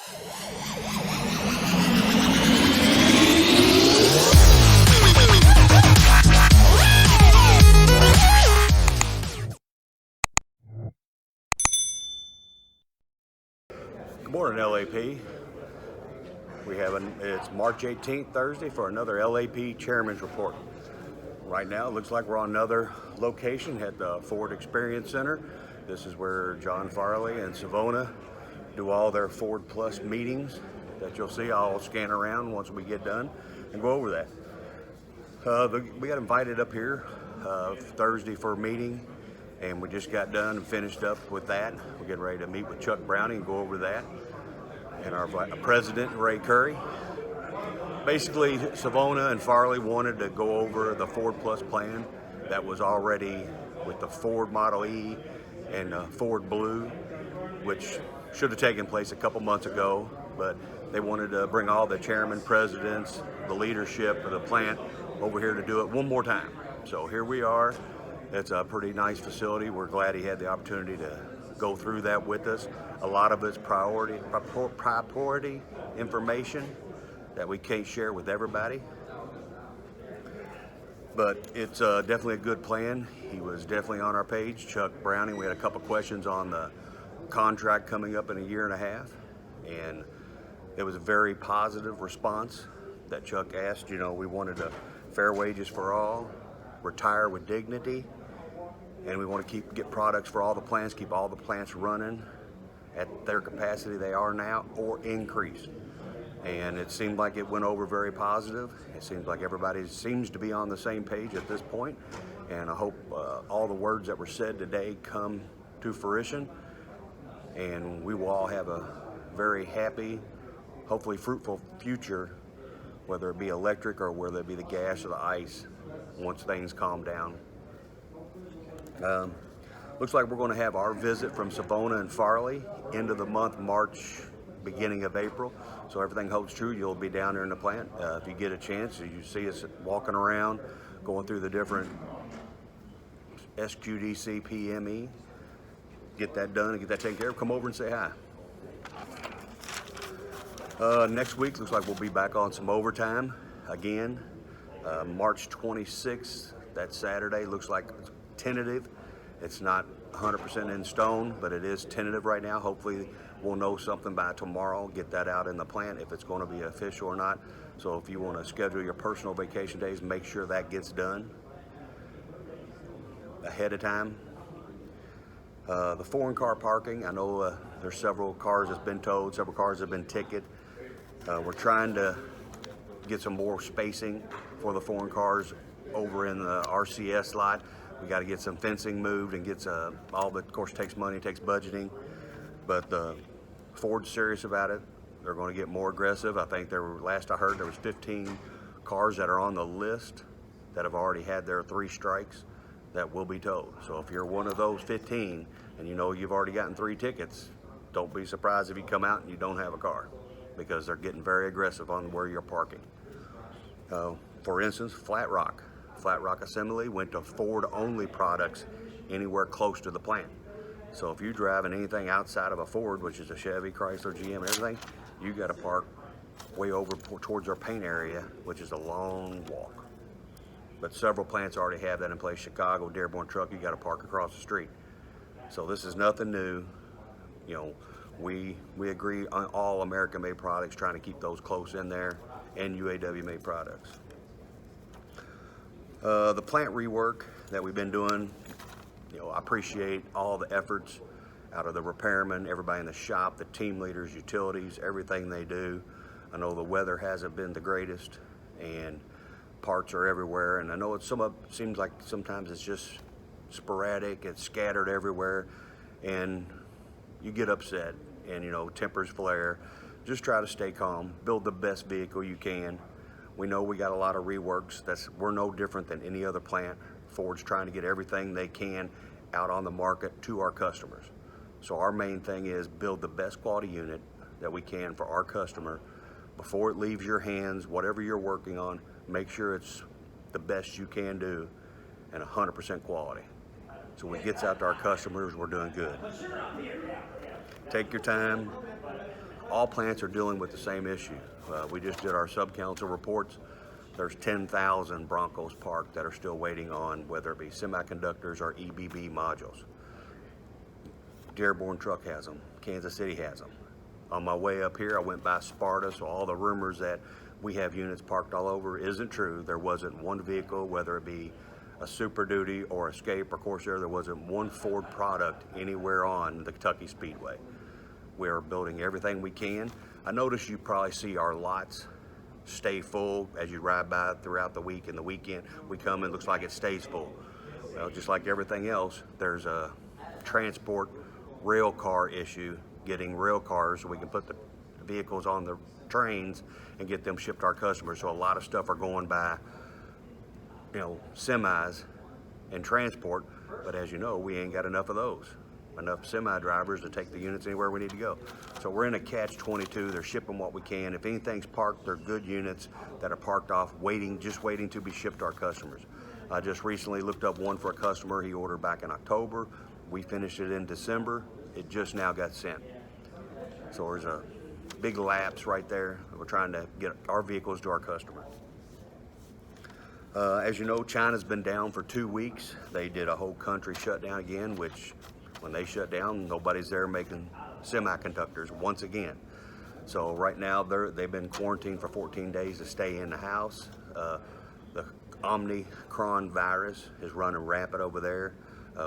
Good morning, LAP. It's March 18th, Thursday, for another LAP Chairman's Report. Right now, it looks like we're on another location at the Ford Experience Center. This is where John Farley and Savona do all their Ford Plus meetings that you'll see. I'll scan around once we get done and go over that. We got invited up here Thursday for a meeting, and we just got done and finished up with that. We're getting ready to meet with Chuck Browning and go over that. And our president, Ray Curry. Basically, Savona and Farley wanted to go over the Ford Plus plan that was already with the Ford Model E and Ford Blue, which should have taken place a couple months ago, but they wanted to bring all the chairman, presidents, the leadership of the plant over here to do it one more time. So here we are. It's a pretty nice facility. We're glad he had the opportunity to go through that with us. A lot of it's priority information that we can't share with everybody, but it's definitely a good plan. He was definitely on our page. Chuck Browning, we had a couple questions on the contract coming up in a year and a half, and it was a very positive response that Chuck asked. You know, we wanted fair wages for all, retire with dignity, and we want to get products for all the plants, keep all the plants running at their capacity they are now or increase. And it seemed like it went over very positive. It seems like everybody seems to be on the same page at this point, and I hope all the words that were said today come to fruition, and we will all have a very happy, hopefully fruitful future, whether it be electric or whether it be the gas or the ice, once things calm down. Looks like we're going to have our visit from Savona and Farley end of the month, March, beginning of April. So everything holds true. You'll be down there in the plant. If you get a chance, you see us walking around, going through the different SQDC, PME. Get that done and get that taken care of. Come over and say hi. Next week, looks like we'll be back on some overtime again. March 26th, that Saturday, looks like it's tentative. It's not 100% in stone, but it is tentative right now. Hopefully we'll know something by tomorrow, get that out in the plant if it's going to be official or not. So if you want to schedule your personal vacation days, make sure that gets done ahead of time. The foreign car parking, I know there's several cars that's been towed, several cars have been ticketed. We're trying to get some more spacing for the foreign cars over in the RCS lot. We got to get some fencing moved and get all that, of course, takes money, takes budgeting. But Ford's serious about it. They're going to get more aggressive. I think last I heard, there was 15 cars that are on the list that have already had their 3 strikes that will be towed. So if you're one of those 15 and you know you've already gotten 3 tickets, don't be surprised if you come out and you don't have a car, because they're getting very aggressive on where you're parking. For instance, Flat Rock Assembly went to Ford-only products anywhere close to the plant. So if you're driving anything outside of a Ford, which is a Chevy, Chrysler, GM, and everything, you got to park way over towards our paint area, which is a long walk. But several plants already have that in place. Chicago, Dearborn Truck, you got to park across the street. So this is nothing new. You know, we agree on all American-made products, trying to keep those close in there, and UAW-made products. The plant rework that we've been doing, you know, I appreciate all the efforts out of the repairmen, everybody in the shop, the team leaders, utilities, everything they do. I know the weather hasn't been the greatest, and parts are everywhere, and I know seems like sometimes it's just sporadic, it's scattered everywhere, and you get upset, and you know, tempers flare. Just try to stay calm, build the best vehicle you can. We know we got a lot of reworks. We're no different than any other plant. Ford's trying to get everything they can out on the market to our customers. So our main thing is build the best quality unit that we can for our customer. Before it leaves your hands, whatever you're working on, make sure it's the best you can do and 100% quality. So when it gets out to our customers, we're doing good. Take your time. all plants are dealing with the same issue. We just did our sub-council reports. There's 10,000 Broncos parked that are still waiting on whether it be semiconductors or EBB modules. Dearborn Truck has them. Kansas City has them. On my way up here, I went by Sparta, so all the rumors that we have units parked all over isn't true. There wasn't one vehicle, whether it be a Super Duty or Escape or Corsair, there wasn't one Ford product anywhere on the Kentucky Speedway. We are building everything we can. I notice you probably see our lots stay full as you ride by throughout the week and the weekend. We come and it looks like it stays full. Well, just like everything else, there's a transport rail car issue, getting rail cars so we can put the vehicles on the trains and get them shipped to our customers. So a lot of stuff are going by, semis and transport, but as you know, we ain't got enough of those. Enough semi drivers to take the units anywhere we need to go. So we're in a catch-22. They're shipping what we can. If anything's parked, they're good units that are parked off, just waiting to be shipped to our customers. I just recently looked up one for a customer. He ordered back in October. We finished it in December. It just now got sent. So there's a big lapse right there. We're trying to get our vehicles to our customer. As you know, China's been down for 2 weeks. They did a whole country shutdown again, which when they shut down, nobody's there making semiconductors once again. So right now, they've been quarantined for 14 days to stay in the house. The Omicron virus is running rampant over there.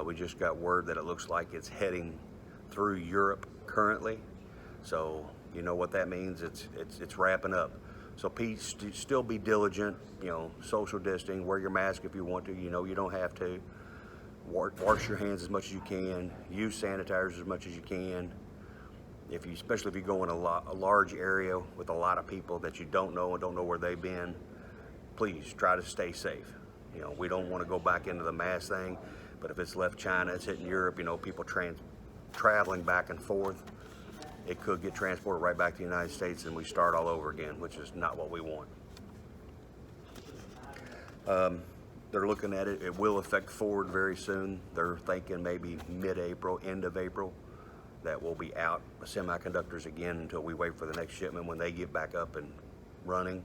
We just got word that it looks like it's heading through Europe currently. So you know what that means, it's wrapping up. So please still be diligent, social distancing, wear your mask if you want to, you don't have to. Wash your hands as much as you can, use sanitizers as much as you can. Especially if you go in a large area with a lot of people that you don't know and don't know where they've been, please try to stay safe. We don't want to go back into the mask thing, but if it's left China, it's hitting Europe, people traveling back and forth, it could get transported right back to the United States and we start all over again, which is not what we want. They're looking at it. It will affect Ford very soon. They're thinking maybe mid-April, end of April, that we'll be out of semiconductors again until we wait for the next shipment when they get back up and running.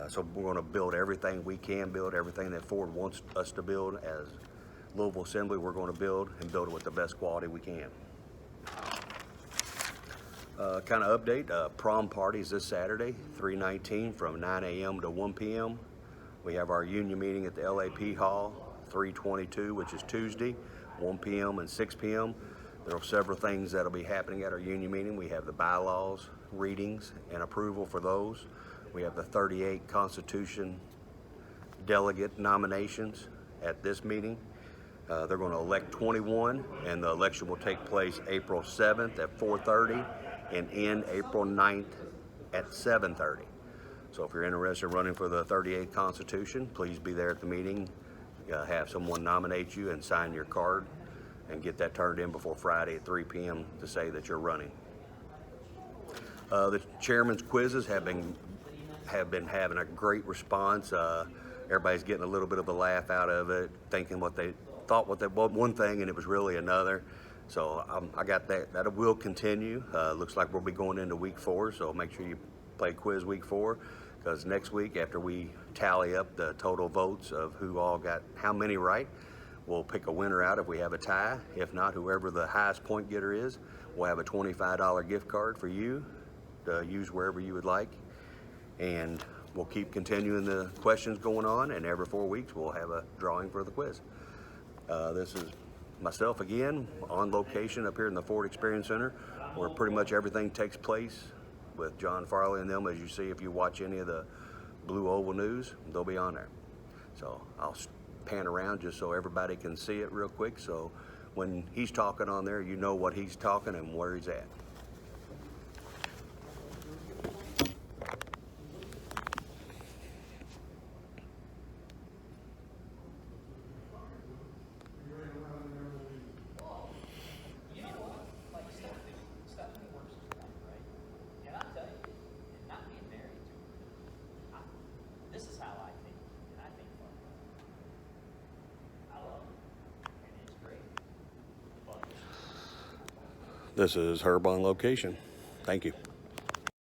So we're going to build everything we can build, everything that Ford wants us to build. As Louisville Assembly, we're going to build it with the best quality we can. Kind of update, prom parties this Saturday, 3/19 from 9 a.m. to 1 p.m. We have our union meeting at the LAP Hall, 3/22, which is Tuesday, 1 p.m. and 6 p.m. There are several things that will be happening at our union meeting. We have the bylaws, readings, and approval for those. We have the 38 Constitution delegate nominations at this meeting. They're going to elect 21, and the election will take place April 7th at 4:30 and end April 9th at 7:30. So if you're interested in running for the 38th Constitution, please be there at the meeting. Have someone nominate you and sign your card and get that turned in before Friday at 3 p.m. to say that you're running. The chairman's quizzes have been having a great response. Everybody's getting a little bit of a laugh out of it, thinking what they thought one thing and it was really another. So I got that. That will continue. Looks like we'll be going into week 4, so make sure you play quiz week 4, because next week, after we tally up the total votes of who all got how many right, we'll pick a winner out if we have a tie. If not, whoever the highest point getter is, we'll have a $25 gift card for you to use wherever you would like. And we'll keep continuing the questions going on, and every 4 weeks we'll have a drawing for the quiz. This is myself again on location up here in the Ford Experience Center, where pretty much everything takes place, with John Farley and them. As you see, if you watch any of the Blue Oval News, they'll be on there. So I'll pan around just so everybody can see it real quick, so when he's talking on there, you know what he's talking and where he's at. This is Herb on location. Thank you.